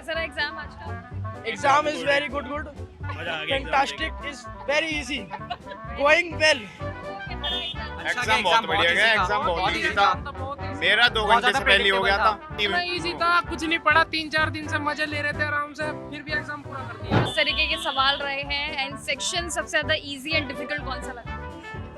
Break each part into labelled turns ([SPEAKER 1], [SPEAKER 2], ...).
[SPEAKER 1] कैसा रहा एग्जाम आज का?
[SPEAKER 2] Exam is very good. Fantastic is very easy. Going well.
[SPEAKER 3] Exam बहुत बढ़िया गया, एग्जाम बहुत इजी था। मेरा 2 घंटे से पहले हो गया था।
[SPEAKER 4] इजी था, कुछ नहीं पढ़ा, 3-4 दिन से मजे ले रहे थे आराम से, फिर भी एग्जाम पूरा कर दिया।
[SPEAKER 1] इस तरीके के सवाल रहे हैं एंड सेक्शन सबसे ज्यादा इजी एंड डिफिकल्ट कौन सा लगा?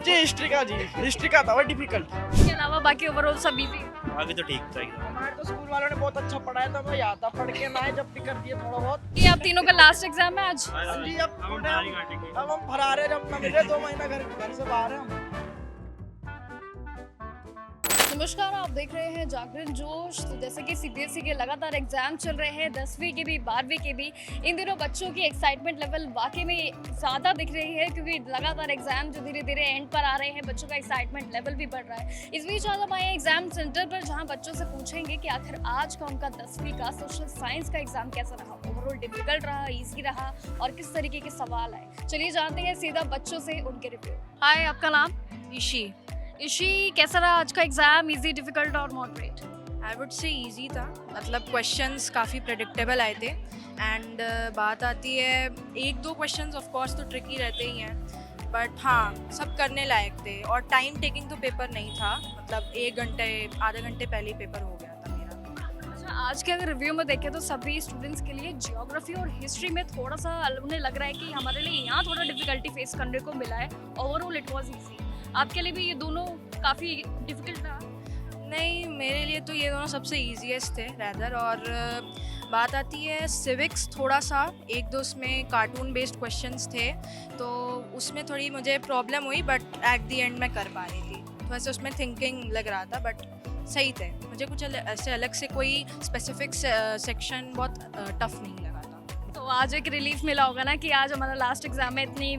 [SPEAKER 2] जी हिस्ट्री का था वो डिफिकल्ट।
[SPEAKER 1] इसके अलावा बाकी ओवरऑल सब इजी।
[SPEAKER 3] आगे तो ठीक था एकदम।
[SPEAKER 2] हमारे तो स्कूल वालों ने बहुत अच्छा पढ़ाया था, मैं याद था पढ़ के ना जब भी कर दिए थोड़ा बहुत।
[SPEAKER 1] ये आप तीनों का लास्ट एग्जाम है आज?
[SPEAKER 2] हाँ जी, अब हम फरार है, जब ना मिले 2 महीना घर से बाहर है हम।
[SPEAKER 1] नमस्कार, आप देख रहे हैं जागरण जोश। तो जैसे कि सीबीएसई के लगातार एग्जाम चल रहे हैं, 10वीं के भी 12वीं के भी। इन दिनों बच्चों की एक्साइटमेंट लेवल वाकई में ज़्यादा दिख रही है, क्योंकि लगातार एग्जाम जो धीरे धीरे एंड पर आ रहे हैं, बच्चों का एक्साइटमेंट लेवल भी बढ़ रहा है। इस बीच आज हम आए एग्जाम सेंटर पर, जहाँ बच्चों से पूछेंगे कि आखिर आज का उनका 10वीं का सोशल साइंस का एग्जाम कैसा रहा, ओवरऑल डिफिकल्ट रहा, ईजी रहा और किस तरीके के सवाल आए। चलिए जानते हैं सीधा बच्चों से उनके रिव्यू। हाय, आपका नाम?
[SPEAKER 5] ईशी।
[SPEAKER 1] ईशी, कैसा रहा आज का एग्जाम? इजी, डिफिकल्ट और moderate?
[SPEAKER 5] I would say easy था, मतलब क्वेश्चंस काफ़ी प्रेडिक्टेबल आए थे। एंड बात आती है 1-2 क्वेश्चंस ऑफ कोर्स तो ट्रिकी रहते ही हैं, बट हाँ सब करने लायक थे। और टाइम टेकिंग तो पेपर नहीं था, मतलब 1 घंटे आधे घंटे पहले ही पेपर हो गया था मेरा।
[SPEAKER 1] अच्छा, आज के अगर रिव्यू में देखें तो सभी स्टूडेंट्स के लिए जियोग्राफी और हिस्ट्री में थोड़ा सा उन्हें लग रहा है कि हमारे लिए यहाँ थोड़ा डिफिकल्टी फेस करने को मिला है। Overall it was easy. आपके लिए भी ये दोनों काफ़ी डिफिकल्ट रहा?
[SPEAKER 5] नहीं, मेरे लिए तो ये दोनों सबसे ईजीएस्ट थे रैदर। और बात आती है सिविक्स, थोड़ा सा 1-2 उसमें कार्टून बेस्ड क्वेश्चंस थे, तो उसमें थोड़ी मुझे प्रॉब्लम हुई, बट एट द एंड मैं कर पा रही थी। तो वैसे उसमें थिंकिंग लग रहा था, बट सही थे। मुझे कुछ ऐसे अलग से कोई स्पेसिफिक सेक्शन बहुत टफ नहीं लगा था।
[SPEAKER 1] तो आज एक रिलीफ मिला होगा ना कि आज हमारा लास्ट एग्जाम है, इतनी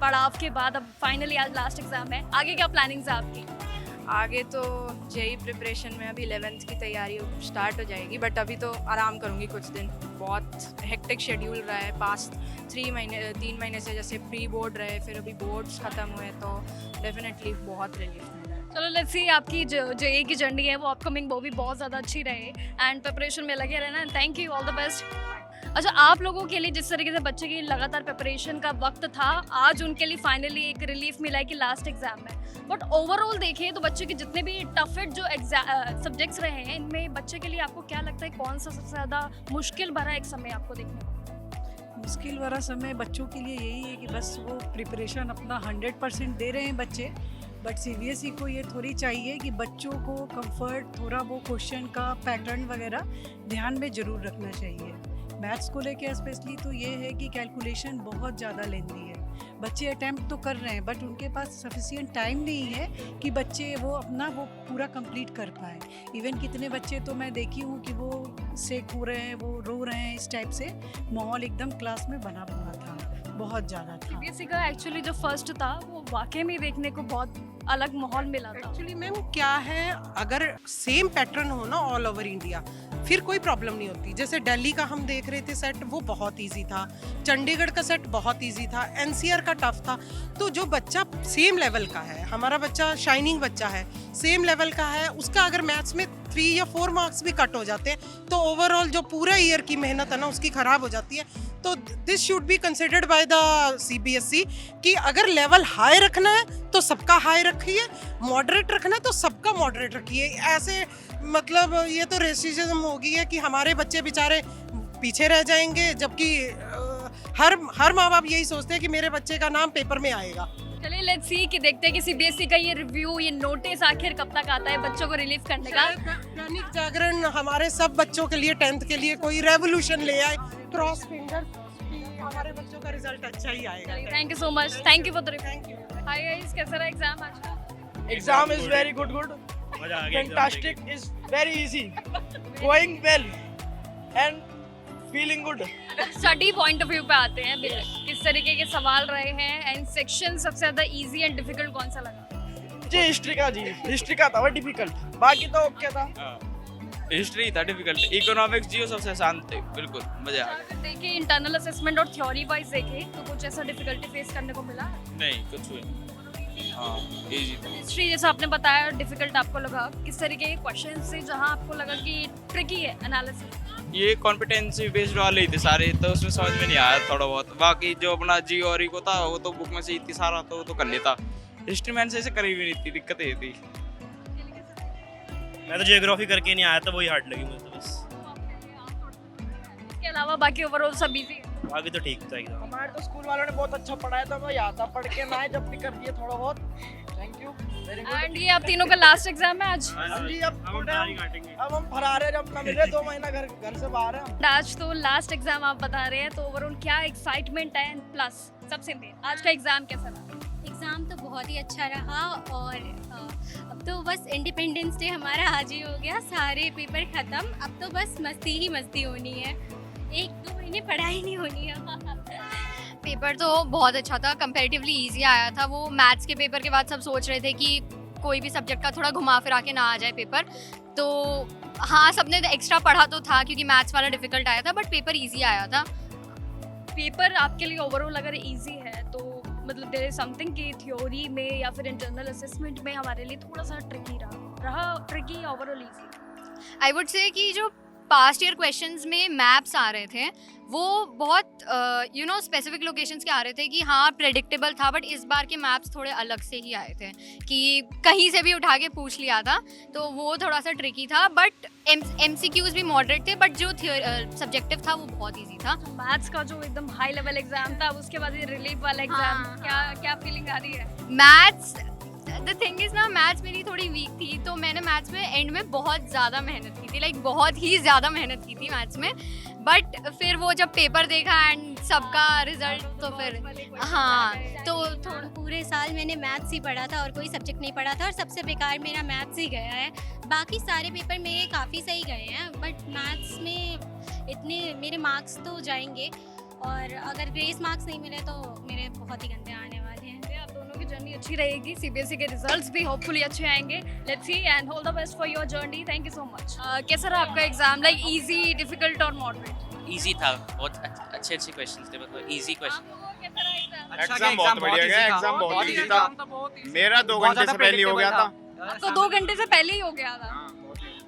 [SPEAKER 1] पड़ाव के बाद अब फाइनली आज लास्ट एग्जाम है। आगे क्या प्लानिंग्स है आपकी?
[SPEAKER 5] आगे तो जेई प्रिपरेशन में अभी 11th की तैयारी स्टार्ट हो जाएगी, बट अभी तो आराम करूँगी कुछ दिन। बहुत हेक्टिक शेड्यूल रहा है पास्ट 3 महीने से, जैसे प्री बोर्ड रहे, फिर अभी बोर्ड्स ख़त्म हुए, तो डेफिनेटली बहुत रिलीफ मिल रहा है।
[SPEAKER 1] चलो लेट्स सी, आपकी जो जेई की जर्नी है वो अपकमिंग वो भी बहुत ज़्यादा अच्छी रहे एंड प्रिपरेशन में लगे रहना। Thank you, all the best. अच्छा, आप लोगों के लिए जिस तरीके से बच्चे की लगातार प्रिपरेशन का वक्त था, आज उनके लिए फाइनली एक रिलीफ मिला है कि लास्ट एग्जाम है, बट ओवरऑल देखें तो बच्चे के जितने भी टफेस्ट जो सब्जेक्ट्स रहे हैं, इनमें बच्चे के लिए आपको क्या लगता है कौन सा सबसे ज़्यादा मुश्किल भरा एक समय आपको देखने को?
[SPEAKER 6] मुश्किल भरा समय बच्चों के लिए यही है कि बस वो प्रिपरेशन अपना 100% दे रहे हैं बच्चे, बट सीबीएसई को ये थोड़ी चाहिए कि बच्चों को कंफर्ट, थोड़ा वो क्वेश्चन का पैटर्न वगैरह ध्यान में ज़रूर रखना चाहिए। मैथ्स को लेके स्पेशली तो ये है कि कैलकुलेशन बहुत ज़्यादा लेंदी है। बच्चे अटैम्प्ट तो कर रहे हैं, बट उनके पास सफिशिएंट टाइम नहीं है कि बच्चे वो अपना वो पूरा कंप्लीट कर पाए। इवन कितने बच्चे तो मैं देखी हूँ कि वो सेक हो रहे हैं, वो रो रहे हैं, इस टाइप से माहौल एकदम क्लास में बना हुआ था, बहुत ज़्यादा था।
[SPEAKER 1] सीबीएसई का एक्चुअली जो फर्स्ट था वो वाकई में देखने को बहुत अलग माहौल मिला था।
[SPEAKER 7] एक्चुअली मैम क्या है, अगर सेम पैटर्न हो ना ऑल ओवर इंडिया, फिर कोई प्रॉब्लम नहीं होती। जैसे दिल्ली का हम देख रहे थे सेट, वो बहुत इजी था। चंडीगढ़ का सेट बहुत इजी था। एनसीआर का टफ था। तो जो बच्चा सेम लेवल का है, हमारा बच्चा शाइनिंग बच्चा है, सेम लेवल का है, उसका अगर मैथ्स में 3 या 4 मार्क्स भी कट हो जाते हैं तो ओवरऑल जो पूरा ईयर की मेहनत है ना उसकी खराब हो जाती है। तो this should be considered by the CBSE कि अगर लेवल हाई रखना है तो सबका हाई रखिए, मॉडरेट रखना है तो सबका मॉडरेट रखिए। ऐसे मतलब ये तो रेसिज्म हो गई है कि हमारे बच्चे बेचारे पीछे रह जाएंगे, जबकि हर माँ बाप यही सोचते हैं कि मेरे बच्चे का नाम पेपर में आएगा।
[SPEAKER 1] चलिए लेट्स सी कि देखते हैं कि सीबीएसई का ये रिव्यू, ये नोटिस आखिर कब तक आता है बच्चों को रिलीफ करने का।
[SPEAKER 7] दैनिक जागरण हमारे सब बच्चों के लिए 10th के लिए कोई रेवोल्यूशन ले आए। क्रॉस फिंगर कि हमारे बच्चों का रिजल्ट अच्छा ही आएगा।
[SPEAKER 1] Thank you so much, thank you for the review. Hi guys, कैसा रहा एग्जाम आज का?
[SPEAKER 2] Exam is very good. Fantastic is very easy. Going well and feeling good.
[SPEAKER 1] Study point of view पे आते हैं, किस तरीके के सवाल रहे हैं एंड सेक्शन सबसे ज्यादा इजी एंड डिफिकल्ट कौन सा लगा?
[SPEAKER 2] जी हिस्ट्री का था वो डिफिकल्ट, बाकी तो ओके था।
[SPEAKER 8] हिस्ट्री था डिफिकल्ट, इकोनॉमिक्स जियो सबसे आसान थे, बिल्कुल मजा आ
[SPEAKER 1] अगर देखिए इंटरनल असेसमेंट और थ्योरी वाइज देखें तो कुछ ऐसा डिफिकल्टी फेस करने को मिला?
[SPEAKER 8] नहीं, कुछ हुई नहीं। हाँ, इजी था।
[SPEAKER 1] हिस्ट्री जैसा आपने बताया डिफिकल्ट आपको लगा, किस तरीके के क्वेश्चन से जहां आपको लगा कि ट्रिकी है एनालिसिस?
[SPEAKER 8] ये कॉम्पिटेंसी बेस्ड वाले ही थे सारे, तो उसमें समझ में नहीं आया थोड़ा बहुत। बाकी जो अपना जी और को था वो तो बुक में से इतनी सारा तो वो तो कर लेता। हिस्ट्री मैंने से ऐसे करी भी नहीं थी, दिक्कत ये थी।
[SPEAKER 2] मैं तो जियोग्राफी करके नहीं आया था, वही हार्ड लगी मुझे तो बस।
[SPEAKER 1] इसके अलावा बाकी ओवरऑल सब इजी है।
[SPEAKER 2] आगे तो ठीक था एकदम।
[SPEAKER 9] हमारे तो स्कूल वालों ने बहुत अच्छा पढ़ाया था, मैं यहाँ था पढ़ के ना जब भी कर दिए थोड़ा बहुत। Thank you, very good.
[SPEAKER 1] And ये आप तीनों का लास्ट एग्जाम है आज।
[SPEAKER 9] हाँ जी, अब
[SPEAKER 2] हम दाढ़ी काटेंगे।
[SPEAKER 9] अब हम फरार है, जब ना मिले 2 महीना घर से बाहर है हम।
[SPEAKER 1] आज तो लास्ट एग्जाम आप बता रहे हैं, तो ओवरऑल क्या एक्साइटमेंट है, प्लस सबसे मेन आज का एग्जाम कैसा रहा?
[SPEAKER 10] एग्ज़ाम तो बहुत ही अच्छा रहा और अब तो बस इंडिपेंडेंस डे हमारा आज ही हो गया, सारे पेपर ख़त्म, अब तो बस मस्ती ही मस्ती होनी है, 1-2 महीने पढ़ाई नहीं होनी है।
[SPEAKER 11] पेपर तो बहुत अच्छा था, कंपैरेटिवली इजी आया था। वो मैथ्स के पेपर के बाद सब सोच रहे थे कि कोई भी सब्जेक्ट का थोड़ा घुमा फिरा के ना आ जाए पेपर, तो हाँ सबने एक्स्ट्रा पढ़ा तो था क्योंकि मैथ्स वाला डिफ़िकल्ट आया था, बट पेपर इजी आया था।
[SPEAKER 1] पेपर आपके लिए ओवरऑल अगर इजी है तो मतलब देयर इज समथिंग कि थ्योरी में या फिर इंटरनल असेसमेंट में हमारे लिए थोड़ा सा ट्रिकी रहा tricky overall easy?
[SPEAKER 11] I would say कि जो पास्ट ईयर क्वेश्चंस में मैप्स आ रहे थे वो बहुत स्पेसिफिक लोकेशंस के आ रहे थे कि हाँ प्रेडिक्टेबल था, बट इस बार के मैप्स थोड़े अलग से ही आए थे कि कहीं से भी उठा के पूछ लिया था, तो वो थोड़ा सा ट्रिकी था। बट MCQs भी मॉडरेट थे, बट जो सब्जेक्टिव था वो बहुत ईजी था।
[SPEAKER 1] मैथ्स का जो एकदम हाई लेवल एग्जाम था, उसके बाद ये रिलीफ वाला एग्जाम,
[SPEAKER 11] हाँ।
[SPEAKER 1] क्या फीलिंग आ रही है?
[SPEAKER 11] मैथ्स द थिंग इज ना, मैथ्स मेरी थोड़ी वीक थी, तो मैंने मैथ्स में एंड में बहुत ज़्यादा मेहनत की थी, लाइक बहुत ही ज़्यादा मेहनत की थी मैथ्स में। बट फिर वो जब पेपर देखा एंड सबका रिजल्ट, तो फिर हाँ तो
[SPEAKER 10] थोड़ा पूरे साल मैंने मैथ्स ही पढ़ा था और कोई सब्जेक्ट नहीं पढ़ा था, और सबसे बेकार मेरा मैथ्स ही गया है। बाकी सारे पेपर मेरे काफ़ी सही गए हैं, बट मैथ्स में इतने मेरे मार्क्स तो जाएंगे, और अगर ग्रेस मार्क्स नहीं मिले तो मेरे बहुत ही गंदे आने वाले हैं।
[SPEAKER 1] आप दोनों की जर्नी अच्छी रहेगी, CBSE के रिजल्ट्स भी होपफुली अच्छे आएंगे। Let's see and all the best for your journey. Thank you so much. कैसा रहा आपका एग्जाम, लाइक इजी, डिफिकल्ट और मॉडरेट?
[SPEAKER 12] इजी था, बहुत अच्छे क्वेश्चंस थे, मतलब इजी क्वेश्चन।
[SPEAKER 1] कैसा रहा एग्जाम?
[SPEAKER 3] एग्जाम बहुत बढ़िया गया, एग्जाम बहुत इजी था। मेरा 2 घंटे से पहले हो गया था।
[SPEAKER 1] तो 2 घंटे से पहले ही हो गया था।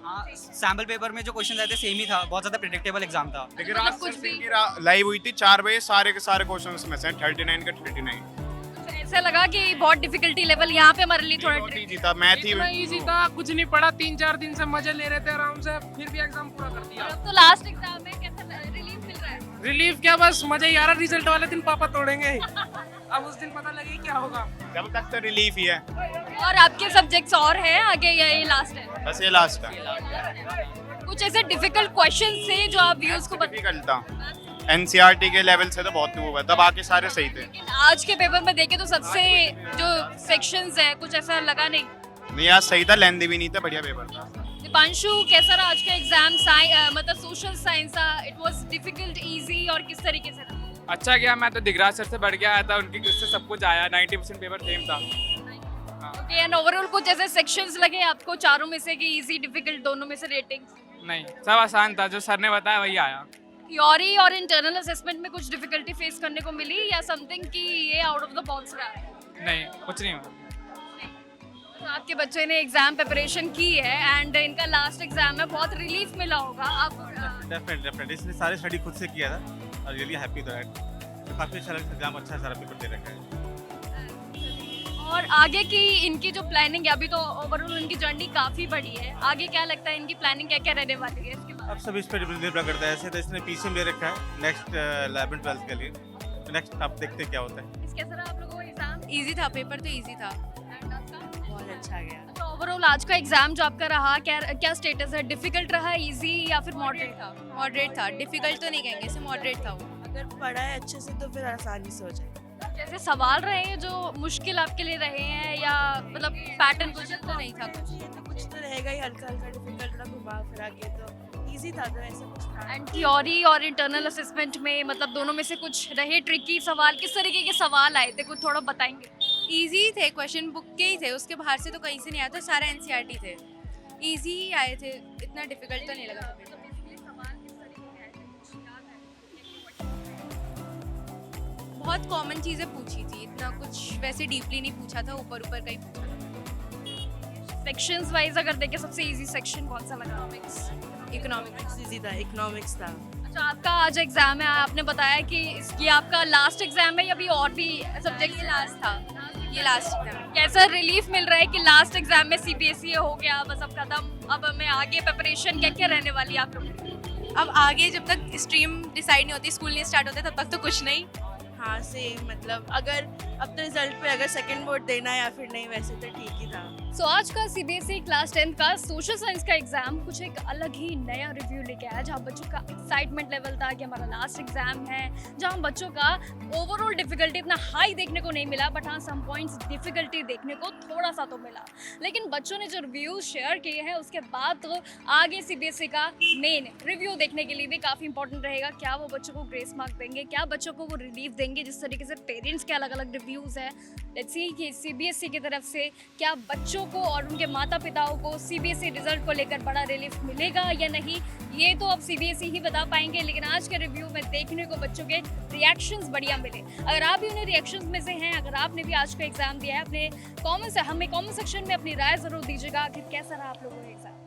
[SPEAKER 12] हाँ, सैम्पल पेपर में जो क्वेश्चन आए थे सेम ही था, बहुत ज़्यादा प्रेडिक्टेबल एग्जाम था।
[SPEAKER 3] लेकिन आज कुछ भी लाइव हुई थी 4 बजे, सारे के सारे क्वेश्चंस में से 39 का 39
[SPEAKER 1] ऐसा लगा कि बहुत डिफिकल्टी लेवल यहाँ पे हमारे लिए थोड़ा
[SPEAKER 3] बहुत इजी था। मैथ ही
[SPEAKER 4] इतना इजी था, कुछ नहीं पढ़ा, 3-4 दिन से मजे ले रहे थे आराम से, फिर भी एग्जाम पूरा कर दिया।
[SPEAKER 1] अब तो लास्ट एग्जाम है, कैसा रिलीफ मिल रहा है?
[SPEAKER 4] रिलीफ क्या, बस मजा ही आ रहा। रिजल्ट वाले दिन पापा तोड़ेंगे, अब उस दिन पता लगे क्या होगा।
[SPEAKER 3] जब तक तो रिलीफ ही है।
[SPEAKER 1] और आपके सब्जेक्ट्स और हैं आगे या ये लास्ट है?
[SPEAKER 3] बस ये लास्ट है।
[SPEAKER 1] कुछ ऐसे डिफिकल्ट क्वेश्चन थे जो आप व्यूज को
[SPEAKER 3] डिफिकल्ट था, NCERT के लेवल से तो बहुत दूर हुआ था, बाकी सारे सही थे।
[SPEAKER 1] आज के पेपर में देखे तो सबसे जो सेक्शंस है कुछ ऐसा लगा नहीं?
[SPEAKER 3] नहीं आज सही था, लेंदी भी नहीं था, बढ़िया पेपर था।
[SPEAKER 1] दीपांशु कैसा रहा आज का एग्जाम? मतलब सोशल साइंस था, इट वाज डिफिकल्ट, इजी, और किस तरीके से था?
[SPEAKER 8] अच्छा गया, मैं तो दिगराज सर से बढ़ के आया था, उनकी उससे सब कुछ आया, 90% पेपर सेम था।
[SPEAKER 1] ओके, एंड ओवरऑल कुछ ऐसे सेक्शंस लगे आपको चारों में से कि इजी, डिफिकल्ट, दोनों में से रेटिंग्स?
[SPEAKER 8] नहीं, सब आसान था, जो सर ने बताया वही आया।
[SPEAKER 1] थ्योरी और इंटरनल असेसमेंट में कुछ डिफिकल्टी फेस करने को मिली या समथिंग कि ये आउट ऑफ द बॉक्स रहा?
[SPEAKER 8] नहीं, कुछ नहीं हुआ।
[SPEAKER 1] तो आपके बच्चे ने एग्जाम प्रिपरेशन की है एंड इनका लास्ट एग्जाम है, बहुत रिलीफ मिला होगा आपको?
[SPEAKER 13] डेफिनेटली इसने सारी स्टडी खुद से किया था और रियली हैप्पी दैट काफ़ी अच्छा एग्जाम, अच्छा सारा पेपर दे रखा है।
[SPEAKER 1] और आगे की इनकी जो प्लानिंग है, अभी तो ओवरऑल इनकी जर्नी काफ़ी बड़ी है, आगे क्या लगता है इनकी प्लानिंग क्या क्या रहने वाली है इसके बाद?
[SPEAKER 13] अब सब इस पर निर्भर करता है। ऐसे तो इसने PCM ले रखा है नेक्स्ट 11-12 के लिए, तो नेक्स्ट आप देखते हैं क्या होता है।
[SPEAKER 1] कैसा रहा आप लोगों का एग्जाम?
[SPEAKER 5] इजी था, पेपर तो इजी था,
[SPEAKER 1] एंड आपका?
[SPEAKER 5] बहुत अच्छा गया।
[SPEAKER 1] तो ओवरऑल आज का एग्जाम जो आपका रहा, क्या स्टेटस है? डिफिकल्ट रहा, इजी या फिर मॉडरेट था?
[SPEAKER 5] मॉडरेट था, डिफिकल्ट तो नहीं कहेंगे, इसे मॉडरेट था वो।
[SPEAKER 9] अगर पढ़ा है अच्छे से तो फिर आसानी से हो जाएगा।
[SPEAKER 1] जैसे सवाल रहे हैं जो मुश्किल आपके लिए रहे हैं या मतलब पैटर्न कुछ
[SPEAKER 5] तो नहीं था कुछ?
[SPEAKER 9] ये तो कुछ तो रहेगा ही, हल्का हल्का डिफिकल्ट थोड़ा घुमा फिरा के, तो इजी था, तो ऐसा कुछ था।
[SPEAKER 1] एंड थ्योरी और इंटरनल असेसमेंट में मतलब दोनों में से कुछ रहे ट्रिकी सवाल? किस तरीके के सवाल आए थे, कुछ थोड़ा बताएंगे?
[SPEAKER 5] इजी थे, क्वेश्चन बुक के ही थे, उसके बाहर से तो कहीं से नहीं आया था, सारा NCERT थे, इजी ही आए थे, इतना डिफिकल्ट तो नहीं लगा था। बहुत कॉमन चीज़ें पूछी थी, इतना कुछ वैसे डीपली नहीं पूछा था, ऊपर ऊपर का ही पूछा था।
[SPEAKER 1] सेक्शंस वाइज अगर देखें सबसे इजी सेक्शन कौन सा लगा?
[SPEAKER 5] इकोनॉमिक्स इजी था, इकोनॉमिक्स था।
[SPEAKER 1] अच्छा, आपका आज एग्जाम है, आपने बताया कि ये आपका लास्ट एग्जाम है या अभी और भी सब्जेक्ट
[SPEAKER 5] लास्ट था, ये लास्ट था।
[SPEAKER 1] कैसा रिलीफ मिल रहा है कि लास्ट एग्जाम में सीबीएसई हो गया, बस अब खत्म, अब हमें आगे प्रिपरेशन क्या क्या रहने वाली है आप लोगों की?
[SPEAKER 5] अब आगे जब तक स्ट्रीम डिसाइड नहीं होती, स्कूल नहीं स्टार्ट होते, तब तक तो कुछ नहीं। हाँ सेम, मतलब अगर अब तो रिजल्ट पे अगर सेकंड बोर्ड देना है या फिर नहीं, वैसे तो ठीक ही था।
[SPEAKER 1] सो आज का सीबीएसई क्लास 10 का सोशल साइंस का एग्जाम कुछ एक अलग ही नया रिव्यू लेके आया, जहाँ बच्चों का एक्साइटमेंट लेवल था कि हमारा लास्ट एग्जाम है, जहाँ बच्चों का ओवरऑल डिफिकल्टी इतना हाई देखने को नहीं मिला, बट हाँ सम पॉइंट्स डिफिकल्टी देखने को थोड़ा सा तो मिला। लेकिन बच्चों ने जो रिव्यूज शेयर किए हैं उसके बाद तो आगे सीबीएसई का मेन रिव्यू देखने के लिए भी काफ़ी इंपॉर्टेंट रहेगा। क्या वो बच्चों को ग्रेस मार्क देंगे, क्या बच्चों को वो रिलीफ देंगे, जिस तरीके से पेरेंट्स के अलग अलग रिव्यूज़ हैं। लेट्स सी कि सीबीएसई की तरफ से क्या बच्चों को और उनके माता पिताओं को सीबीएसई रिजल्ट को लेकर बड़ा रिलीफ मिलेगा या नहीं, ये तो अब सीबीएसई ही बता पाएंगे। लेकिन आज के रिव्यू में देखने को बच्चों के रिएक्शंस बढ़िया मिले। अगर आप भी उन्हें रिएक्शंस में से हैं, अगर आपने भी आज का एग्जाम दिया है, अपने हमें कमेंट सेक्शन में अपनी राय जरूर दीजिएगा। आखिर कैसा रहा आप लोगों का एग्जाम।